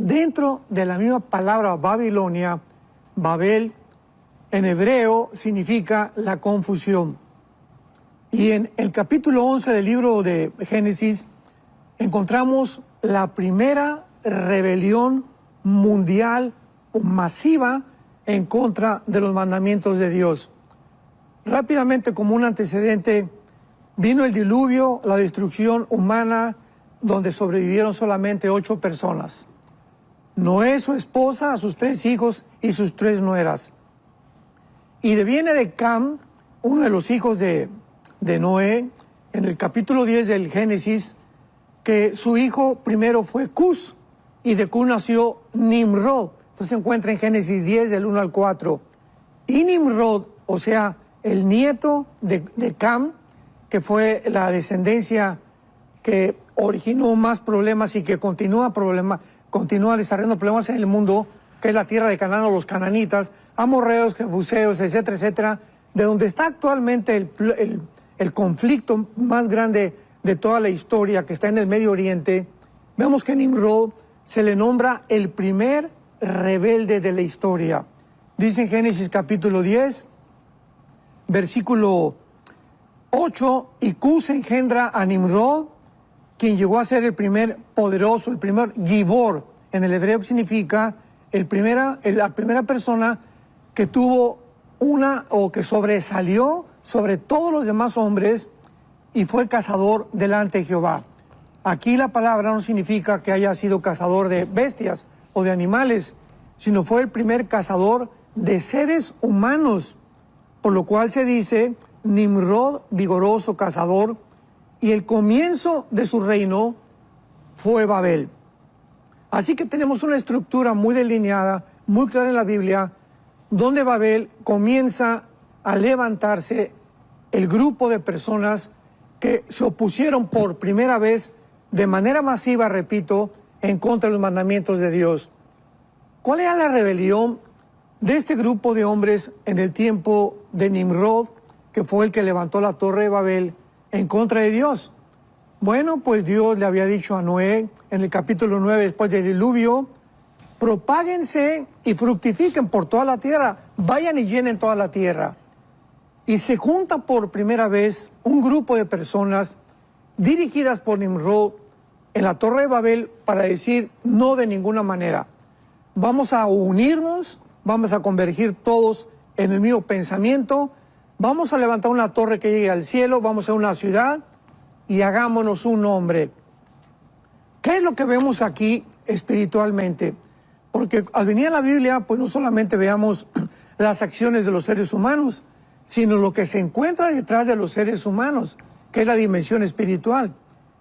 dentro de la misma palabra Babilonia, Babel, en hebreo significa la confusión. Y en el capítulo 11 del libro de Génesis encontramos la primera rebelión mundial o masiva en contra de los mandamientos de Dios. Rápidamente, como un antecedente, vino el diluvio, la destrucción humana, donde sobrevivieron solamente 8 personas. Noé, su esposa, sus 3 hijos y sus 3 nueras. Y viene de Cam, uno de los hijos de Noé, en el capítulo 10 del Génesis, que su hijo primero fue Cus, y de Cus nació Nimrod. Entonces se encuentra en Génesis 10, del 1 al 4. Y Nimrod, o sea, el nieto de Cam, que fue la descendencia que originó más problemas y que continúa desarrollando problemas en el mundo, que es la tierra de Canaán o los cananitas, amorreos, jebuseos, etcétera, etcétera, de donde está actualmente el conflicto más grande de toda la historia, que está en el Medio Oriente. Vemos que Nimrod se le nombra el primer rebelde de la historia. Dice en Génesis capítulo 10, versículo 8, y Cus engendra a Nimrod, quien llegó a ser el primer poderoso, el primer Gibor, en el hebreo significa la primera persona que tuvo que sobresalió sobre todos los demás hombres y fue cazador delante de Jehová. Aquí la palabra no significa que haya sido cazador de bestias o de animales, sino fue el primer cazador de seres humanos, por lo cual se dice Nimrod, vigoroso cazador, y el comienzo de su reino fue Babel. Así que tenemos una estructura muy delineada, muy clara en la Biblia, donde Babel comienza a levantarse el grupo de personas que se opusieron por primera vez de manera masiva, repito, en contra de los mandamientos de Dios. ¿Cuál era la rebelión de este grupo de hombres en el tiempo de Nimrod, que fue el que levantó la torre de Babel en contra de Dios? Bueno, pues Dios le había dicho a Noé en el capítulo 9, después del diluvio, propáguense y fructifiquen por toda la tierra, vayan y llenen toda la tierra. Y se junta por primera vez un grupo de personas dirigidas por Nimrod en la Torre de Babel para decir no de ninguna manera. Vamos a unirnos, vamos a convergir todos en el mismo pensamiento, vamos a levantar una torre que llegue al cielo, vamos a una ciudad y hagámonos un nombre. ¿Qué es lo que vemos aquí espiritualmente? Porque al venir a la Biblia, pues no solamente veamos las acciones de los seres humanos, sino lo que se encuentra detrás de los seres humanos, que es la dimensión espiritual.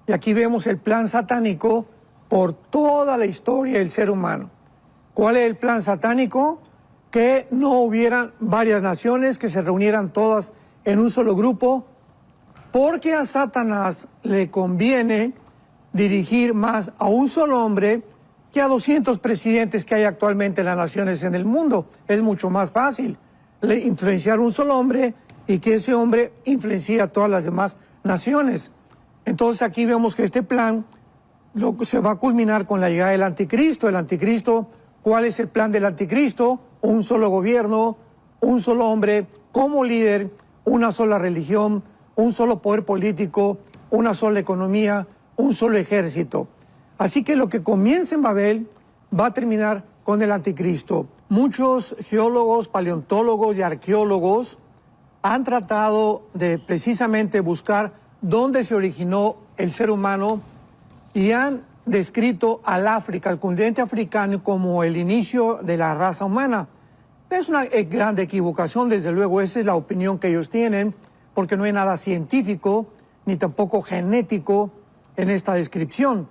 Y aquí vemos el plan satánico por toda la historia del ser humano. ¿Cuál es el plan satánico? Que no hubieran varias naciones, que se reunieran todas en un solo grupo, porque a Satanás le conviene dirigir más a un solo hombre que a 200 presidentes que hay actualmente en las naciones en el mundo. Es mucho más fácil influenciar un solo hombre y que ese hombre influencie a todas las demás naciones. Entonces aquí vemos que este plan se va a culminar con la llegada del anticristo. El anticristo, ¿cuál es el plan del anticristo? Un solo gobierno, un solo hombre como líder, una sola religión, un solo poder político, una sola economía, un solo ejército. Así que lo que comienza en Babel va a terminar con el anticristo. Muchos geólogos, paleontólogos y arqueólogos han tratado de precisamente buscar dónde se originó el ser humano y han descrito al África, al continente africano, como el inicio de la raza humana. Es una gran equivocación, desde luego, esa es la opinión que ellos tienen, porque no hay nada científico ni tampoco genético en esta descripción.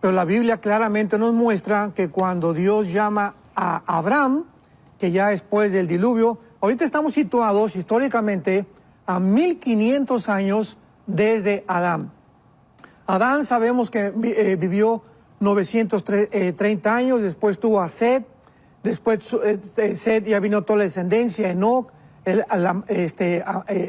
Pero la Biblia claramente nos muestra que cuando Dios llama a Abraham, que ya después del diluvio, ahorita estamos situados históricamente a 1500 años desde Adán. Adán sabemos que vivió 930 años, después tuvo a Set, después Set ya vino toda la descendencia, Enoc,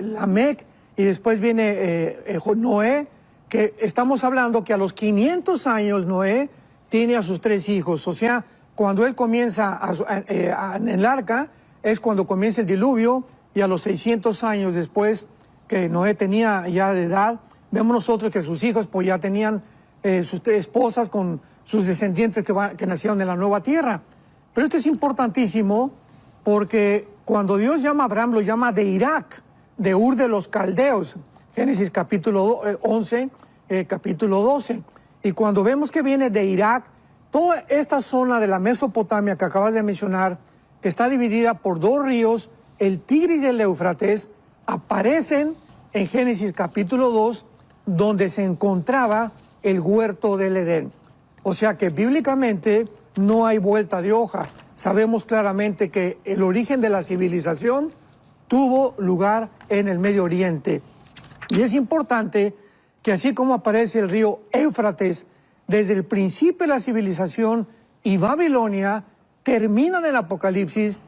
Lamec, y después viene Noé, que estamos hablando que a los 500 años Noé tiene a sus 3 hijos. O sea, cuando él comienza en el arca, es cuando comienza el diluvio, y a los 600 años después que Noé tenía ya de edad, vemos nosotros que sus hijos pues ya tenían sus 3 esposas con sus descendientes que nacieron en la nueva tierra. Pero esto es importantísimo porque cuando Dios llama a Abraham, lo llama de Irak, de Ur de los Caldeos, Génesis capítulo 11, capítulo 12. Y cuando vemos que viene de Irak, toda esta zona de la Mesopotamia que acabas de mencionar, que está dividida por 2 ríos, el Tigris y el Éufrates, aparecen en Génesis capítulo 2, donde se encontraba el huerto del Edén. O sea que bíblicamente no hay vuelta de hoja. Sabemos claramente que el origen de la civilización tuvo lugar en el Medio Oriente. Y es importante que así como aparece el río Éufrates, desde el principio de la civilización y Babilonia, termina en el Apocalipsis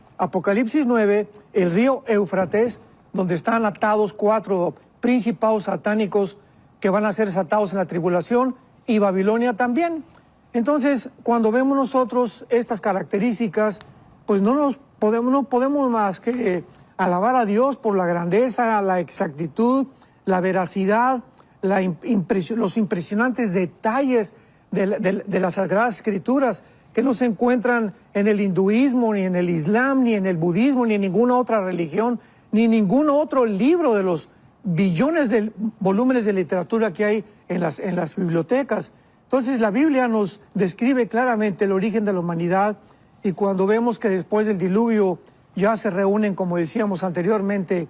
9, el río Éufrates, donde están atados 4 principados satánicos que van a ser desatados en la tribulación, y Babilonia también. Entonces, cuando vemos nosotros estas características, pues no podemos más que alabar a Dios por la grandeza, la exactitud, la veracidad, los impresionantes detalles de las Sagradas Escrituras, que no se encuentran en el hinduismo, ni en el islam, ni en el budismo, ni en ninguna otra religión, ni en ningún otro libro de los billones de volúmenes de literatura que hay en las bibliotecas. Entonces la Biblia nos describe claramente el origen de la humanidad, y cuando vemos que después del diluvio ya se reúnen, como decíamos anteriormente,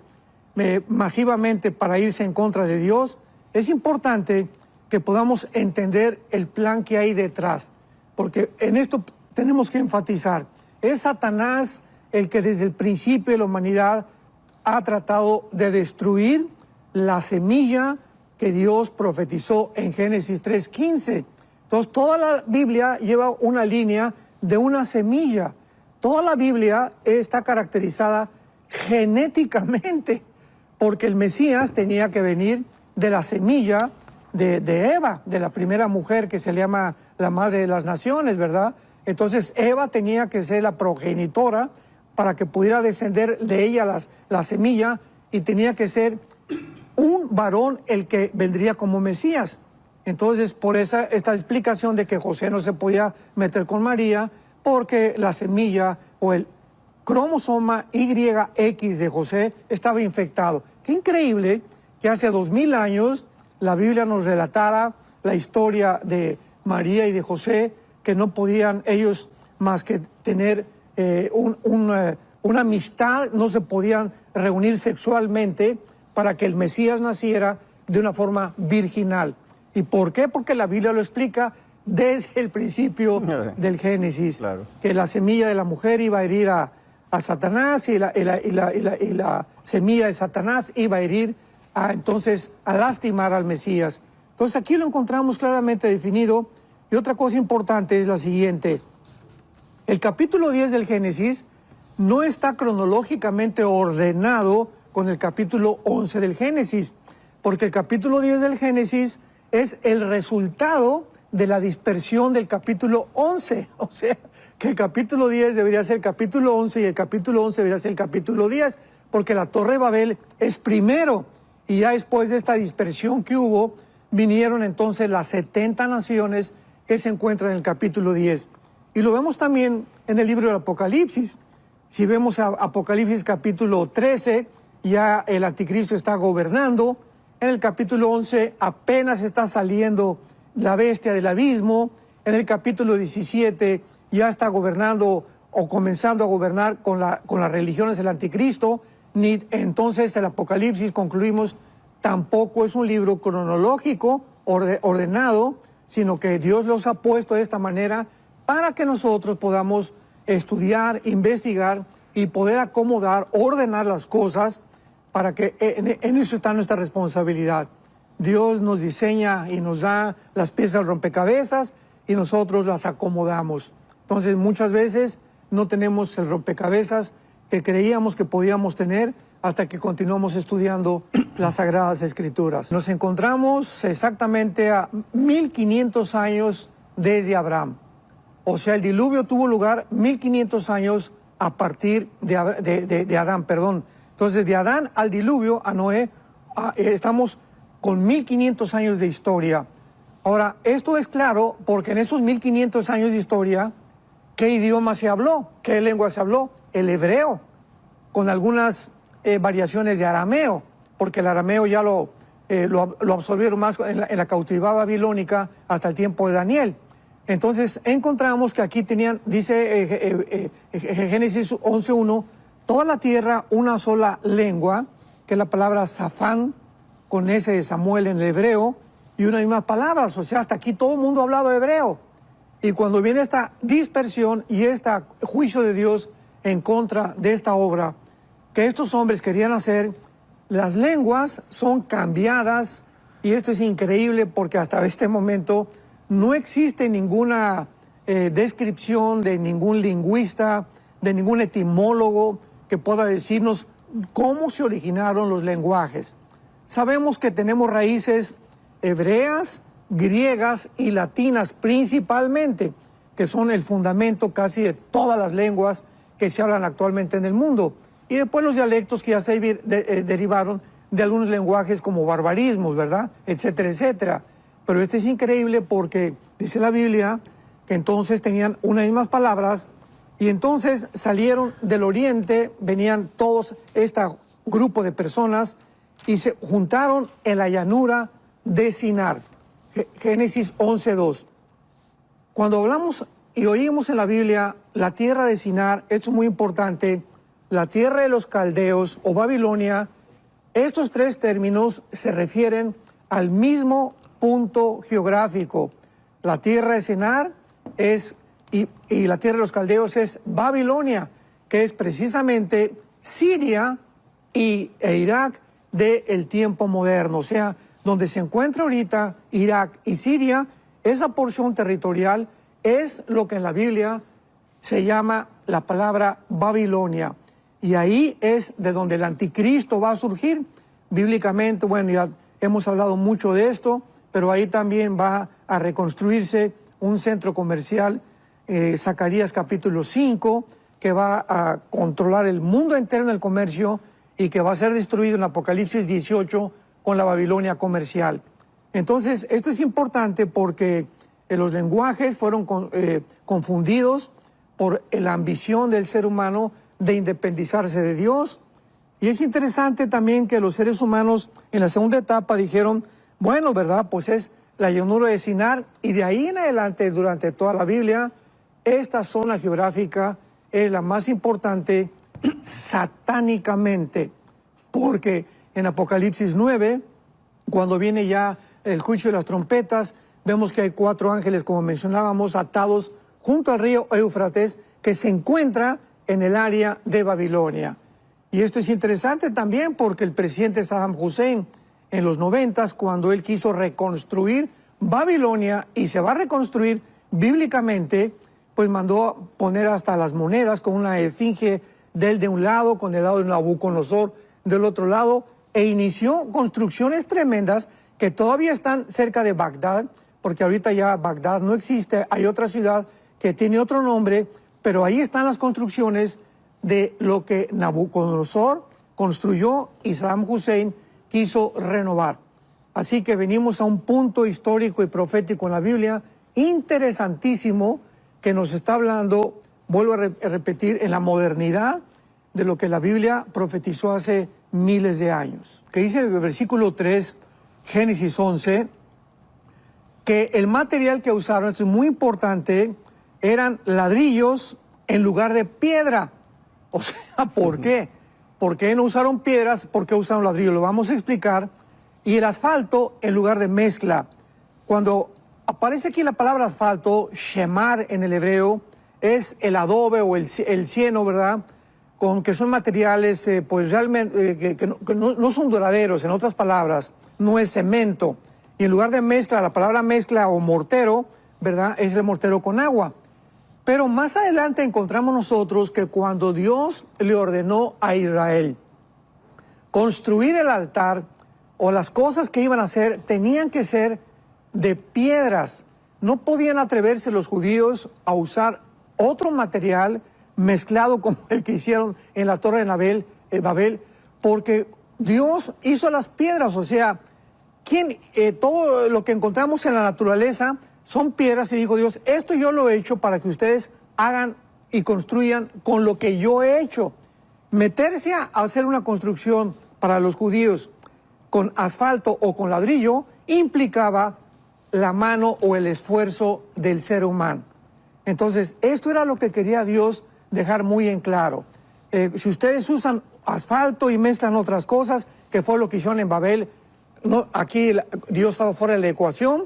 masivamente para irse en contra de Dios, es importante que podamos entender el plan que hay detrás, porque en esto tenemos que enfatizar. Es Satanás el que desde el principio de la humanidad ha tratado de destruir la semilla que Dios profetizó en Génesis 3:15. Entonces, toda la Biblia lleva una línea de una semilla. Toda la Biblia está caracterizada genéticamente, porque el Mesías tenía que venir de la semilla de Eva, de la primera mujer que se le llama la madre de las naciones, ¿verdad? Entonces, Eva tenía que ser la progenitora para que pudiera descender de ella la semilla, y tenía que ser un varón el que vendría como Mesías. Entonces, por esta explicación de que José no se podía meter con María, porque la semilla o el cromosoma YX de José estaba infectado. Qué increíble que hace 2000 años la Biblia nos relatara la historia de María y de José, que no podían ellos más que tener una amistad, no se podían reunir sexualmente para que el Mesías naciera de una forma virginal. ¿Y por qué? Porque la Biblia lo explica desde el principio del Génesis, claro, que la semilla de la mujer iba a herir a Satanás, y la semilla de Satanás iba a herir entonces a lastimar al Mesías. Entonces aquí lo encontramos claramente definido. Y otra cosa importante es la siguiente: el capítulo 10 del Génesis no está cronológicamente ordenado con el capítulo 11 del Génesis, porque el capítulo 10 del Génesis es el resultado de la dispersión del capítulo 11. O sea, que el capítulo 10 debería ser el capítulo 11 y el capítulo 11 debería ser el capítulo 10, porque la Torre de Babel es primero, y ya después de esta dispersión que hubo, vinieron entonces las 70 naciones que se encuentran en el capítulo 10. Y lo vemos también en el libro del Apocalipsis. Si vemos Apocalipsis capítulo 13, ya el anticristo está gobernando. En el capítulo 11 apenas está saliendo la bestia del abismo. En el capítulo 17 ya está gobernando o comenzando a gobernar con las religiones del anticristo. Ni entonces el Apocalipsis, concluimos, tampoco es un libro cronológico ordenado, sino que Dios los ha puesto de esta manera para que nosotros podamos estudiar, investigar y poder acomodar, ordenar las cosas, para que en eso está nuestra responsabilidad. Dios nos diseña y nos da las piezas del rompecabezas y nosotros las acomodamos. Entonces muchas veces no tenemos el rompecabezas que creíamos que podíamos tener hasta que continuamos estudiando las Sagradas Escrituras. Nos encontramos exactamente a 1500 años desde Abraham. O sea, el diluvio tuvo lugar 1500 años a partir de Adán, perdón. Entonces, de Adán al diluvio, a Noé, estamos con 1500 años de historia. Ahora, esto es claro porque en esos 1500 años de historia, ¿qué idioma se habló? ¿Qué lengua se habló? El hebreo, con algunas variaciones de arameo, porque el arameo ya lo absorbieron más en la cautividad babilónica hasta el tiempo de Daniel. Entonces encontramos que aquí tenían, dice Génesis 11:1, toda la tierra una sola lengua, que es la palabra Safán, con ese de Samuel en el hebreo, y una misma palabra. O sea, hasta aquí todo el mundo hablaba hebreo. Y cuando viene esta dispersión y este juicio de Dios en contra de esta obra que estos hombres querían hacer, las lenguas son cambiadas, y esto es increíble porque hasta este momento no existe ninguna descripción de ningún lingüista, de ningún etimólogo que pueda decirnos cómo se originaron los lenguajes. Sabemos que tenemos raíces hebreas, griegas y latinas principalmente, que son el fundamento casi de todas las lenguas que se hablan actualmente en el mundo. Y después los dialectos que ya se derivaron de algunos lenguajes como barbarismos, ¿verdad? Etcétera, etcétera. Pero este es increíble porque dice la Biblia que entonces tenían unas mismas palabras y entonces salieron del oriente, venían todos este grupo de personas y se juntaron en la llanura de Sinar. Génesis 11:2. Cuando hablamos y oímos en la Biblia la tierra de Sinar, esto es muy importante, la tierra de los caldeos o Babilonia, estos tres términos se refieren al mismo punto geográfico. La tierra de Sinar y la tierra de los caldeos es Babilonia, que es precisamente Siria e Irak del tiempo moderno. O sea, donde se encuentra ahorita Irak y Siria, esa porción territorial es lo que en la Biblia se llama la palabra Babilonia. Y ahí es de donde el anticristo va a surgir. Bíblicamente, bueno, ya hemos hablado mucho de esto, pero ahí también va a reconstruirse un centro comercial, Zacarías capítulo 5, que va a controlar el mundo entero en el comercio y que va a ser destruido en Apocalipsis 18 con la Babilonia comercial. Entonces, esto es importante porque los lenguajes fueron confundidos por la ambición del ser humano de independizarse de Dios. Y es interesante también que los seres humanos en la segunda etapa dijeron, bueno, ¿verdad? Pues es la llanura de Sinar, y de ahí en adelante, durante toda la Biblia, esta zona geográfica es la más importante satánicamente, porque en Apocalipsis 9, cuando viene ya el juicio de las trompetas, vemos que hay 4 ángeles, como mencionábamos, atados junto al río Éufrates, que se encuentra en el área de Babilonia. Y esto es interesante también porque el presidente Saddam Hussein, en los 90, cuando él quiso reconstruir Babilonia, y se va a reconstruir bíblicamente, pues mandó poner hasta las monedas con una esfinge de él de un lado, con el lado de Nabucodonosor del otro lado, e inició construcciones tremendas que todavía están cerca de Bagdad, porque ahorita ya Bagdad no existe, hay otra ciudad que tiene otro nombre, pero ahí están las construcciones de lo que Nabucodonosor construyó y Saddam Hussein quiso renovar. Así que venimos a un punto histórico y profético en la Biblia interesantísimo que nos está hablando, vuelvo a repetir, en la modernidad de lo que la Biblia profetizó hace miles de años. Que dice en el versículo 3, Génesis 11, que el material que usaron, esto es muy importante, eran ladrillos en lugar de piedra. O sea, ¿por qué? ¿Por qué no usaron piedras? ¿Por qué usaron ladrillos? Lo vamos a explicar. Y el asfalto en lugar de mezcla. Cuando aparece aquí la palabra asfalto, shemar en el hebreo, es el adobe o el cieno, ¿verdad? Que son materiales, pues realmente, que no son duraderos, en otras palabras, no es cemento. Y en lugar de mezcla, la palabra mezcla o mortero, ¿verdad? Es el mortero con agua. Pero más adelante encontramos nosotros que cuando Dios le ordenó a Israel construir el altar o las cosas que iban a hacer tenían que ser de piedras, no podían atreverse los judíos a usar otro material mezclado como el que hicieron en la Torre de Babel, porque Dios hizo las piedras, o sea, todo lo que encontramos en la naturaleza son piedras, y dijo Dios, esto yo lo he hecho para que ustedes hagan y construyan con lo que yo he hecho. Meterse a hacer una construcción para los judíos con asfalto o con ladrillo implicaba la mano o el esfuerzo del ser humano. Entonces, esto era lo que quería Dios dejar muy en claro. Si ustedes usan asfalto y mezclan otras cosas, que fue lo que hicieron en Babel, no, aquí Dios estaba fuera de la ecuación,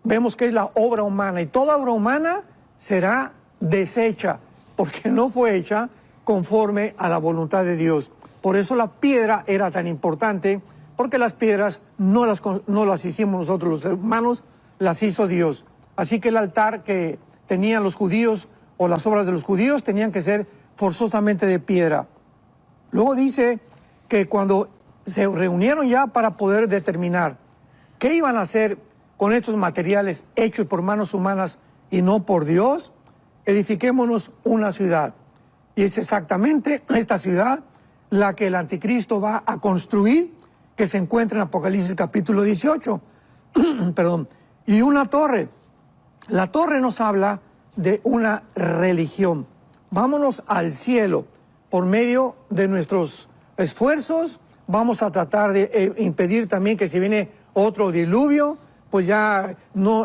vemos que es la obra humana, y toda obra humana será deshecha, porque no fue hecha conforme a la voluntad de Dios. Por eso la piedra era tan importante, porque las piedras no las hicimos nosotros los seres humanos, las hizo Dios. Así que el altar que tenían los judíos, o las obras de los judíos, tenían que ser forzosamente de piedra. Luego dice que cuando se reunieron ya para poder determinar qué iban a hacer con estos materiales hechos por manos humanas y no por Dios, edifiquémonos una ciudad. Y es exactamente esta ciudad la que el anticristo va a construir, que se encuentra en Apocalipsis capítulo 18. Perdón. Y una torre. La torre nos habla de una religión. Vámonos al cielo. Por medio de nuestros esfuerzos, vamos a tratar de impedir también que si viene otro diluvio, pues ya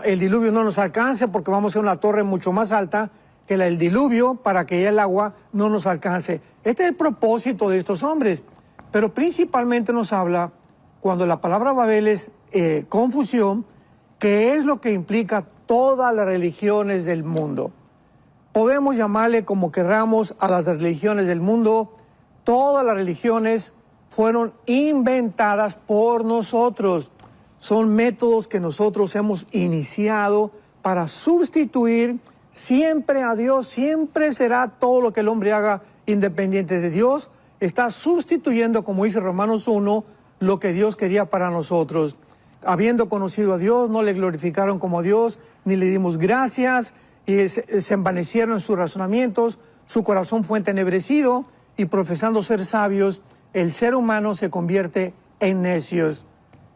el diluvio no nos alcance, porque vamos a hacer una torre mucho más alta que el diluvio para que ya el agua no nos alcance. Este es el propósito de estos hombres. Pero principalmente nos habla, cuando la palabra Babel es confusión, que es lo que implica todas las religiones del mundo. Podemos llamarle como querramos a las religiones del mundo. Todas las religiones fueron inventadas por nosotros. Son métodos que nosotros hemos iniciado para sustituir siempre a Dios. Siempre será todo lo que el hombre haga independiente de Dios. Está sustituyendo, como dice Romanos 1, lo que Dios quería para nosotros. Habiendo conocido a Dios, no le glorificaron como Dios, ni le dimos gracias, y se envanecieron en sus razonamientos, su corazón fue entenebrecido, y profesando ser sabios, el ser humano se convierte en necios.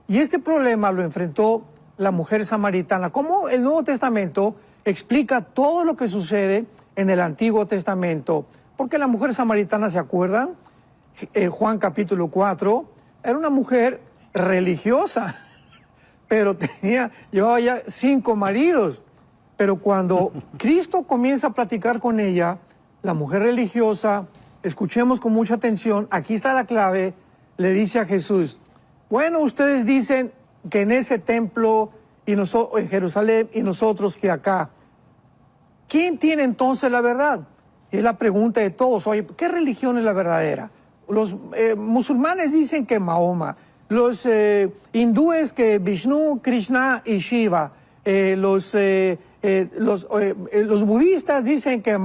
Y este problema lo enfrentó la mujer samaritana. ¿Cómo el Nuevo Testamento explica todo lo que sucede en el Antiguo Testamento? Porque la mujer samaritana, ¿se acuerdan? Juan capítulo 4, era una mujer religiosa, pero llevaba ya 5 maridos. Pero cuando Cristo comienza a platicar con ella, la mujer religiosa, escuchemos con mucha atención, aquí está la clave, le dice a Jesús, bueno, ustedes dicen que en ese templo en Jerusalén y nosotros que acá, ¿quién tiene entonces la verdad? Es la pregunta de todos. Oye, ¿qué religión es la verdadera? Los musulmanes dicen que Mahoma, los hindúes que Vishnu, Krishna y Shiva, los budistas dicen que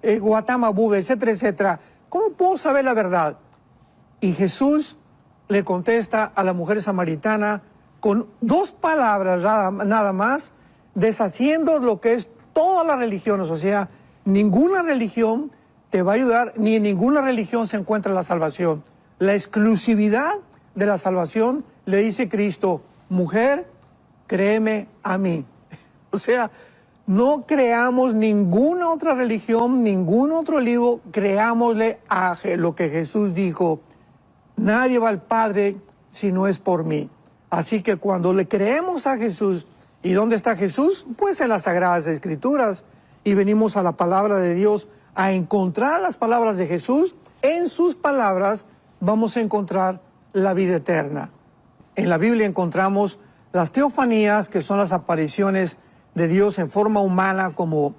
Gautama Buda, etcétera, etcétera. ¿Cómo puedo saber la verdad? Y Jesús le contesta a la mujer samaritana con 2 palabras nada más, deshaciendo lo que es todas las religiones. O sea, ninguna religión te va a ayudar, ni en ninguna religión se encuentra la salvación. La exclusividad de la salvación, le dice Cristo, mujer, créeme a mí. O sea, no creamos ninguna otra religión, ningún otro libro, creámosle a lo que Jesús dijo. Nadie va al Padre si no es por mí. Así que cuando le creemos a Jesús, ¿y dónde está Jesús? Pues en las Sagradas Escrituras. Y venimos a la palabra de Dios a encontrar las palabras de Jesús. En sus palabras vamos a encontrar la vida eterna. En la Biblia encontramos las teofanías, que son las apariciones de Dios en forma humana, como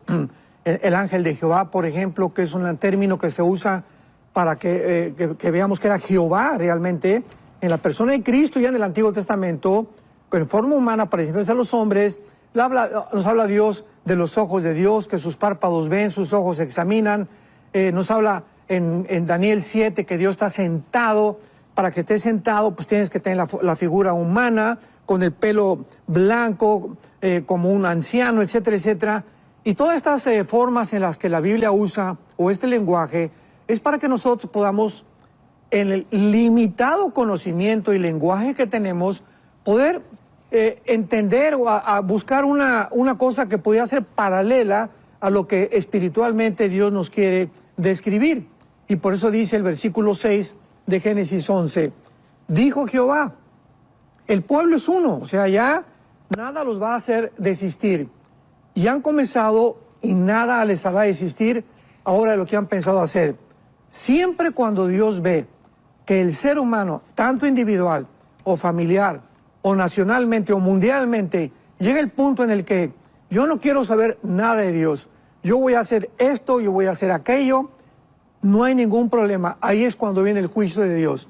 el ángel de Jehová, por ejemplo, que es un término que se usa para que veamos que era Jehová realmente, en la persona de Cristo ya en el Antiguo Testamento, en forma humana apareciéndose a los hombres. Nos habla Dios de los ojos de Dios, que sus párpados ven, sus ojos examinan. Nos habla en Daniel 7 que Dios está sentado. Para que esté sentado, pues tienes que tener la figura humana, con el pelo blanco, como un anciano, etcétera, etcétera. Y todas estas formas en las que la Biblia usa, o este lenguaje, es para que nosotros podamos, en el limitado conocimiento y lenguaje que tenemos, poder entender o a buscar una cosa que pudiera ser paralela a lo que espiritualmente Dios nos quiere describir. Y por eso dice el versículo 6 de Génesis 11, dijo Jehová, el pueblo es uno, o sea, ya nada los va a hacer desistir. Y han comenzado y nada les hará desistir ahora de lo que han pensado hacer. Siempre cuando Dios ve que el ser humano, tanto individual o familiar, o nacionalmente o mundialmente, llega el punto en el que yo no quiero saber nada de Dios, yo voy a hacer esto, yo voy a hacer aquello, no hay ningún problema. Ahí es cuando viene el juicio de Dios.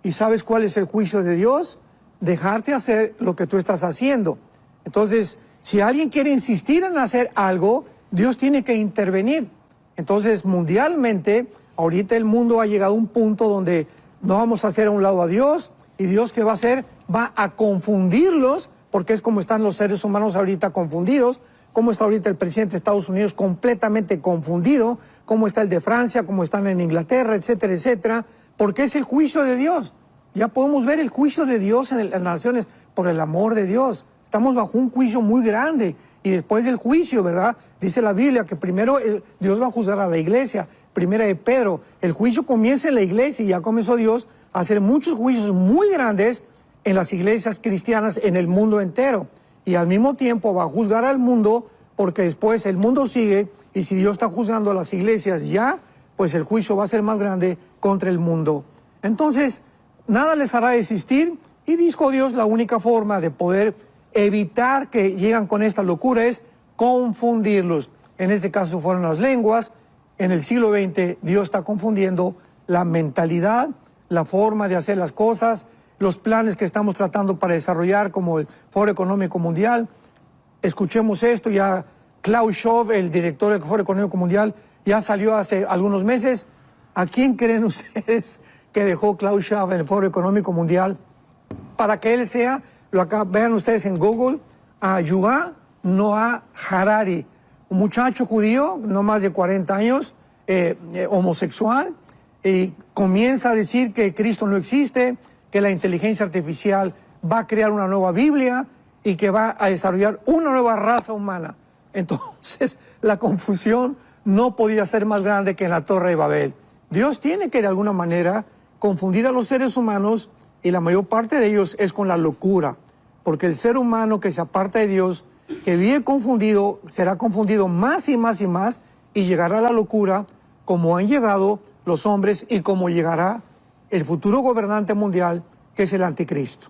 ¿Y sabes cuál es el juicio de Dios? Dejarte hacer lo que tú estás haciendo. Entonces, si alguien quiere insistir en hacer algo, Dios tiene que intervenir. Entonces, mundialmente, ahorita el mundo ha llegado a un punto donde no vamos a hacer a un lado a Dios, y Dios, ¿qué va a hacer? Va a confundirlos, porque es como están los seres humanos ahorita confundidos, como está ahorita el presidente de Estados Unidos completamente confundido, como está el de Francia, como están en Inglaterra, etcétera, etcétera, porque es el juicio de Dios. Ya podemos ver el juicio de Dios en las naciones por el amor de Dios. Estamos bajo un juicio muy grande, y después del juicio, ¿verdad? Dice la Biblia que primero Dios va a juzgar a la iglesia. Primera de Pedro, el juicio comienza en la iglesia y ya comenzó Dios a hacer muchos juicios muy grandes en las iglesias cristianas en el mundo entero. Y al mismo tiempo va a juzgar al mundo, porque después el mundo sigue, y si Dios está juzgando a las iglesias ya, pues el juicio va a ser más grande contra el mundo. Entonces, nada les hará desistir, y dijo Dios, la única forma de poder evitar que lleguen con esta locura es confundirlos. En este caso fueron las lenguas. En el siglo XX Dios está confundiendo la mentalidad, la forma de hacer las cosas, los planes que estamos tratando para desarrollar como el Foro Económico Mundial. Escuchemos esto, ya Klaus Schwab, el director del Foro Económico Mundial, ya salió hace algunos meses. ¿A quién creen ustedes que dejó Klaus Schwab en el Foro Económico Mundial? Para que él sea, vean ustedes en Google, a Yuval Noah Harari, un muchacho judío, no más de 40 años, homosexual, y comienza a decir que Cristo no existe, que la inteligencia artificial va a crear una nueva Biblia y que va a desarrollar una nueva raza humana. Entonces, la confusión no podía ser más grande que en la Torre de Babel. Dios tiene que de alguna manera confundir a los seres humanos, y la mayor parte de ellos es con la locura, porque el ser humano que se aparta de Dios, que vive confundido, será confundido más y más y más, y llegará a la locura como han llegado los hombres y como llegará el futuro gobernante mundial, que es el anticristo.